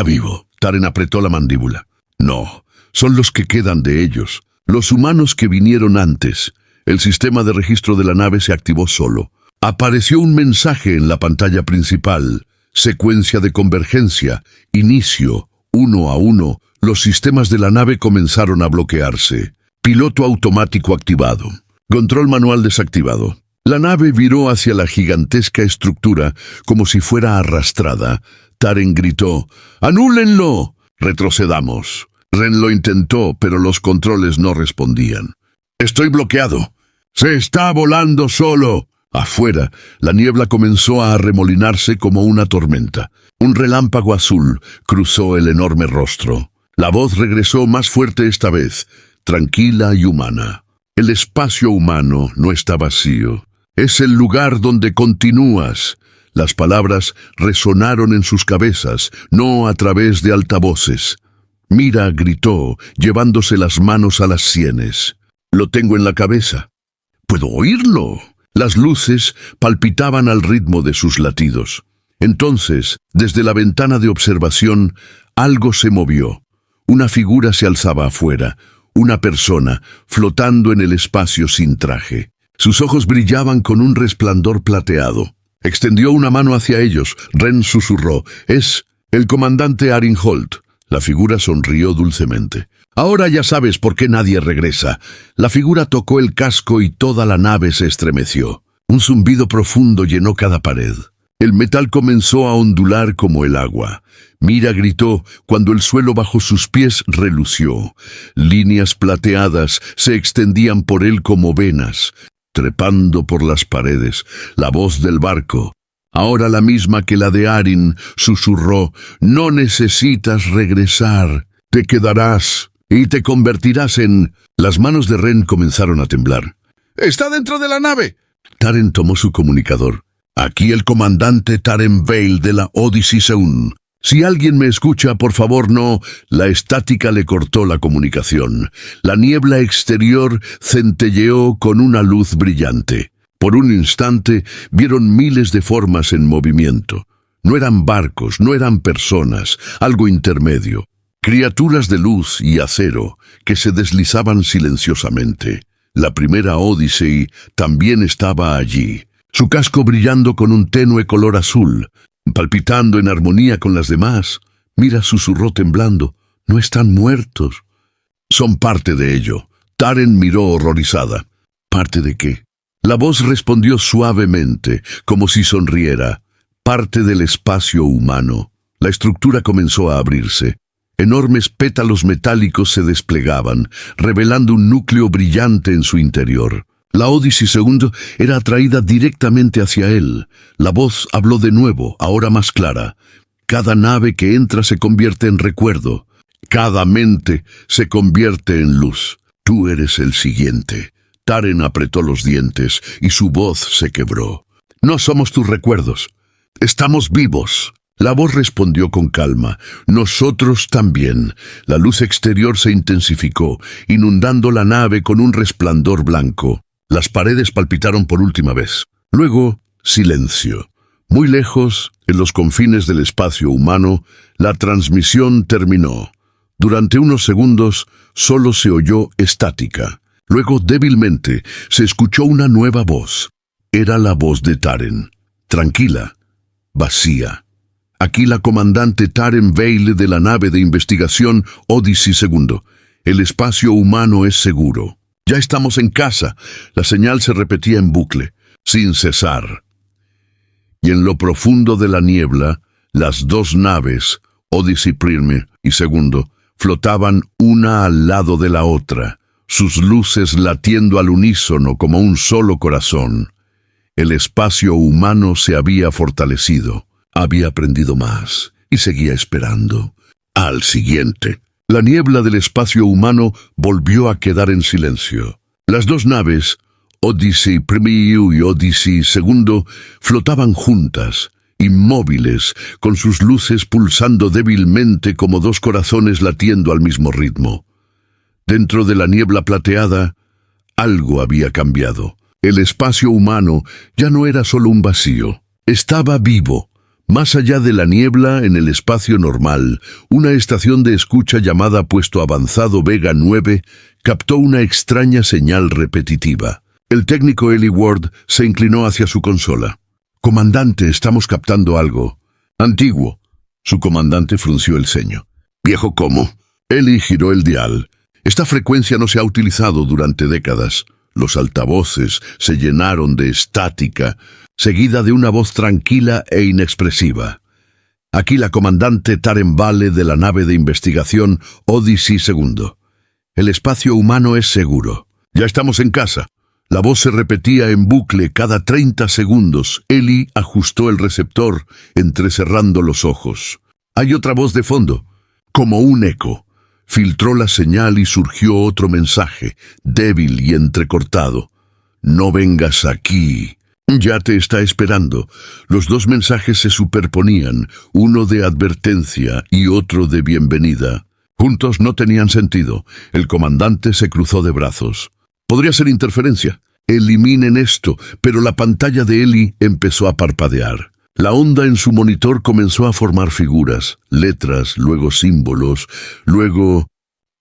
Speaker 1: vivo. Taren apretó la mandíbula. No, son los que quedan de ellos. Los humanos que vinieron antes. El sistema de registro de la nave se activó solo. Apareció un mensaje en la pantalla principal. Secuencia de convergencia. Inicio. 1 a 1. Los sistemas de la nave comenzaron a bloquearse. Piloto automático activado. Control manual desactivado. La nave viró hacia la gigantesca estructura como si fuera arrastrada. Taren gritó, ¡anúlenlo! Retrocedamos. Ren lo intentó, pero los controles no respondían. Estoy bloqueado. Se está volando solo. Afuera, la niebla comenzó a arremolinarse como una tormenta. Un relámpago azul cruzó el enorme rostro. La voz regresó más fuerte esta vez, tranquila y humana. El espacio humano no está vacío. Es el lugar donde continúas. Las palabras resonaron en sus cabezas, no a través de altavoces. Mira, gritó, llevándose las manos a las sienes. Lo tengo en la cabeza. Puedo oírlo. Las luces palpitaban al ritmo de sus latidos. Entonces, desde la ventana de observación, algo se movió. Una figura se alzaba afuera, una persona, flotando en el espacio sin traje. Sus ojos brillaban con un resplandor plateado. Extendió una mano hacia ellos. Ren susurró. Es el comandante Arin Holt. La figura sonrió dulcemente. Ahora ya sabes por qué nadie regresa. La figura tocó el casco y toda la nave se estremeció. Un zumbido profundo llenó cada pared. El metal comenzó a ondular como el agua. Mira, gritó, cuando el suelo bajo sus pies relució. Líneas plateadas se extendían por él como venas, trepando por las paredes. La voz del barco, ahora la misma que la de Arin, susurró, no necesitas regresar, te quedarás y te convertirás en... Las manos de Ren comenzaron a temblar. ¡Está dentro de la nave! Taren tomó su comunicador. Aquí el comandante Taren Vale de la Odyssey Seun. Si alguien me escucha, por favor no. La estática le cortó la comunicación. La niebla exterior centelleó con una luz brillante. Por un instante vieron miles de formas en movimiento. No eran barcos, no eran personas, algo intermedio. Criaturas de luz y acero que se deslizaban silenciosamente. La primera Odyssey también estaba allí, su casco brillando con un tenue color azul, palpitando en armonía con las demás. Mira, susurró temblando, no están muertos. Son parte de ello. Taren miró horrorizada. ¿Parte de qué? La voz respondió suavemente, como si sonriera. Parte del espacio humano. La estructura comenzó a abrirse. Enormes pétalos metálicos se desplegaban, revelando un núcleo brillante en su interior. La Odyssey II era atraída directamente hacia él. La voz habló de nuevo, ahora más clara. Cada nave que entra se convierte en recuerdo. Cada mente se convierte en luz. Tú eres el siguiente. Taren apretó los dientes y su voz se quebró. No somos tus recuerdos. Estamos vivos. La voz respondió con calma. Nosotros también. La luz exterior se intensificó, inundando la nave con un resplandor blanco. Las paredes palpitaron por última vez. Luego, silencio. Muy lejos, en los confines del espacio humano, la transmisión terminó. Durante unos segundos, solo se oyó estática. Luego, débilmente, se escuchó una nueva voz. Era la voz de Taren. Tranquila, vacía. Aquí la comandante Taren Vale de la nave de investigación Odyssey II. El espacio humano es seguro. Ya estamos en casa. La señal se repetía en bucle, sin cesar. Y en lo profundo de la niebla, las dos naves, Odyssey I y II, flotaban una al lado de la otra, sus luces latiendo al unísono como un solo corazón. El espacio humano se había fortalecido. Había aprendido más y seguía esperando. Al siguiente. La niebla del espacio humano volvió a quedar en silencio. Las dos naves, Odyssey I y Odyssey II, flotaban juntas, inmóviles, con sus luces pulsando débilmente como dos corazones latiendo al mismo ritmo. Dentro de la niebla plateada, algo había cambiado. El espacio humano ya no era solo un vacío. Estaba vivo. Más allá de la niebla, en el espacio normal, una estación de escucha llamada Puesto Avanzado Vega 9 captó una extraña señal repetitiva. El técnico Eli Ward se inclinó hacia su consola. «Comandante, estamos captando algo. Antiguo». Su comandante frunció el ceño. «¿Viejo cómo?» Eli giró el dial. «Esta frecuencia no se ha utilizado durante décadas». Los altavoces se llenaron de estática, seguida de una voz tranquila e inexpresiva. Aquí la comandante Taren Vale de la nave de investigación Odyssey II. El espacio humano es seguro. Ya estamos en casa. La voz se repetía en bucle cada 30 segundos. Eli ajustó el receptor, entrecerrando los ojos. Hay otra voz de fondo, como un eco. Filtró la señal y surgió otro mensaje, débil y entrecortado. «No vengas aquí. Ya te está esperando». Los dos mensajes se superponían, uno de advertencia y otro de bienvenida. Juntos no tenían sentido. El comandante se cruzó de brazos. «Podría ser interferencia. Eliminen esto», pero la pantalla de Eli empezó a parpadear. La onda en su monitor comenzó a formar figuras, letras, luego símbolos, luego...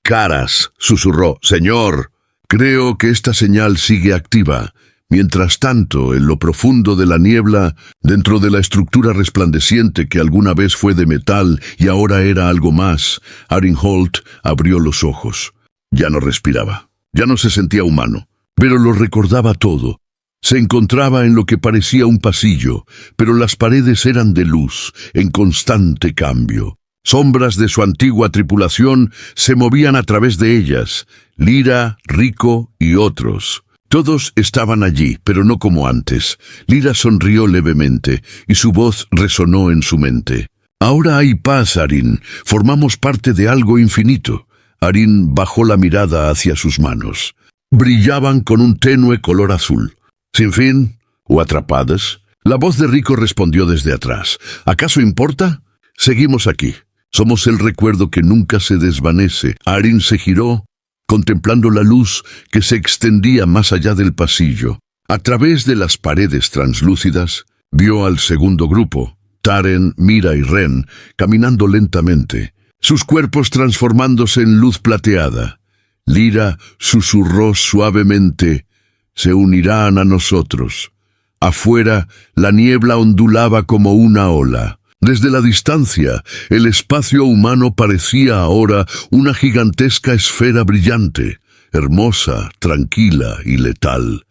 Speaker 1: «Caras», susurró. «Señor, creo que esta señal sigue activa». Mientras tanto, en lo profundo de la niebla, dentro de la estructura resplandeciente que alguna vez fue de metal y ahora era algo más, Arin Holt abrió los ojos. Ya no respiraba, ya no se sentía humano, pero lo recordaba todo. Se encontraba en lo que parecía un pasillo, pero las paredes eran de luz, en constante cambio. Sombras de su antigua tripulación se movían a través de ellas, Lyra, Rico y otros. Todos estaban allí, pero no como antes. Lyra sonrió levemente, y su voz resonó en su mente. «Ahora hay paz, Arin. Formamos parte de algo infinito». Arin bajó la mirada hacia sus manos. Brillaban con un tenue color azul. «¿Sin fin? ¿O atrapadas?» La voz de Rico respondió desde atrás. «¿Acaso importa? Seguimos aquí. Somos el recuerdo que nunca se desvanece». Arin se giró, contemplando la luz que se extendía más allá del pasillo. A través de las paredes translúcidas, vio al segundo grupo, Taren, Mira y Ren, caminando lentamente, sus cuerpos transformándose en luz plateada. Lyra susurró suavemente: «Se unirán a nosotros». Afuera, la niebla ondulaba como una ola. Desde la distancia, el espacio humano parecía ahora una gigantesca esfera brillante, hermosa, tranquila y letal.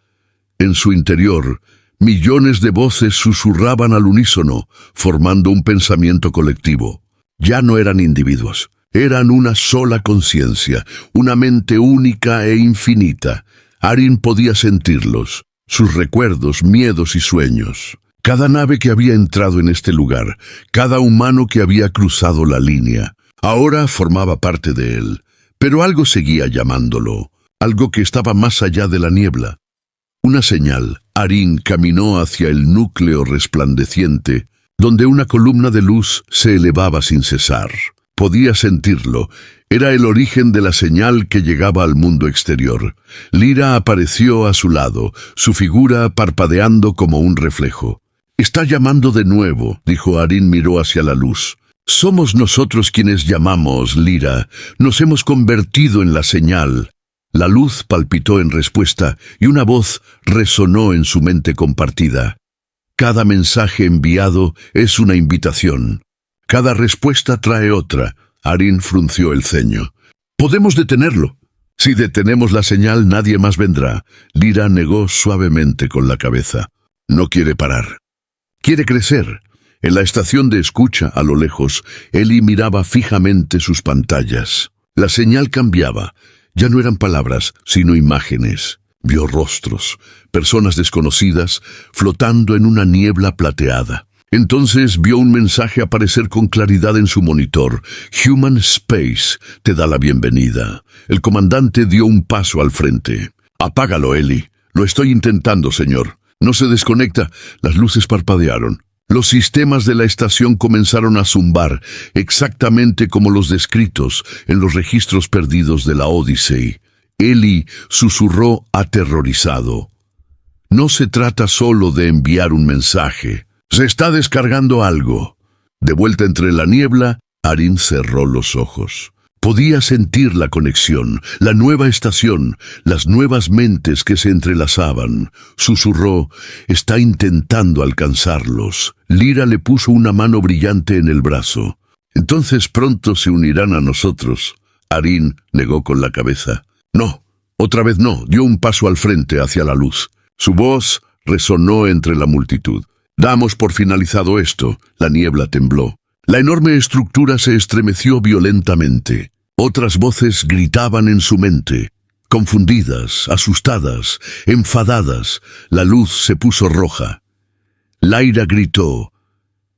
Speaker 1: En su interior, millones de voces susurraban al unísono, formando un pensamiento colectivo. Ya no eran individuos, eran una sola conciencia, una mente única e infinita. Arin podía sentirlos, sus recuerdos, miedos y sueños. Cada nave que había entrado en este lugar, cada humano que había cruzado la línea, ahora formaba parte de él. Pero algo seguía llamándolo, algo que estaba más allá de la niebla. Una señal. Arin caminó hacia el núcleo resplandeciente, donde una columna de luz se elevaba sin cesar. Podía sentirlo. Era el origen de la señal que llegaba al mundo exterior. Lyra apareció a su lado, su figura parpadeando como un reflejo. «Está llamando de nuevo», dijo. Arin miró hacia la luz. «Somos nosotros quienes llamamos, Lyra. Nos hemos convertido en la señal». La luz palpitó en respuesta y una voz resonó en su mente compartida. Cada mensaje enviado es una invitación. Cada respuesta trae otra. Arin frunció el ceño. «Podemos detenerlo». «Si detenemos la señal, nadie más vendrá». Lyra negó suavemente con la cabeza. «No quiere parar. Quiere crecer». En la estación de escucha, a lo lejos, Eli miraba fijamente sus pantallas. La señal cambiaba. Ya no eran palabras, sino imágenes. Vio rostros, personas desconocidas, flotando en una niebla plateada. Entonces vio un mensaje aparecer con claridad en su monitor. «Human Space te da la bienvenida». El comandante dio un paso al frente. «Apágalo, Eli». «Lo estoy intentando, señor». «No se desconecta». Las luces parpadearon. Los sistemas de la estación comenzaron a zumbar, exactamente como los descritos en los registros perdidos de la Odyssey. Eli susurró aterrorizado. «No se trata solo de enviar un mensaje. Se está descargando algo». De vuelta entre la niebla, Arin cerró los ojos. Podía sentir la conexión, la nueva estación, las nuevas mentes que se entrelazaban. Susurró: «Está intentando alcanzarlos». Lyra le puso una mano brillante en el brazo. «Entonces pronto se unirán a nosotros». Arin negó con la cabeza. «No, otra vez no». Dio un paso al frente hacia la luz. Su voz resonó entre la multitud. «Damos por finalizado esto». La niebla tembló. La enorme estructura se estremeció violentamente. Otras voces gritaban en su mente. Confundidas, asustadas, enfadadas, la luz se puso roja. Lyra gritó: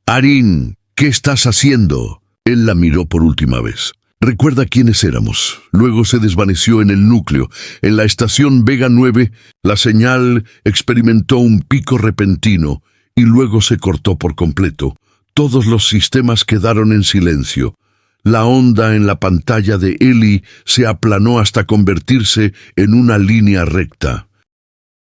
Speaker 1: «Arin, ¿qué estás haciendo?». Él la miró por última vez. «Recuerda quiénes éramos». Luego se desvaneció en el núcleo. En la estación Vega 9, la señal experimentó un pico repentino y luego se cortó por completo. Todos los sistemas quedaron en silencio. La onda en la pantalla de Eli se aplanó hasta convertirse en una línea recta.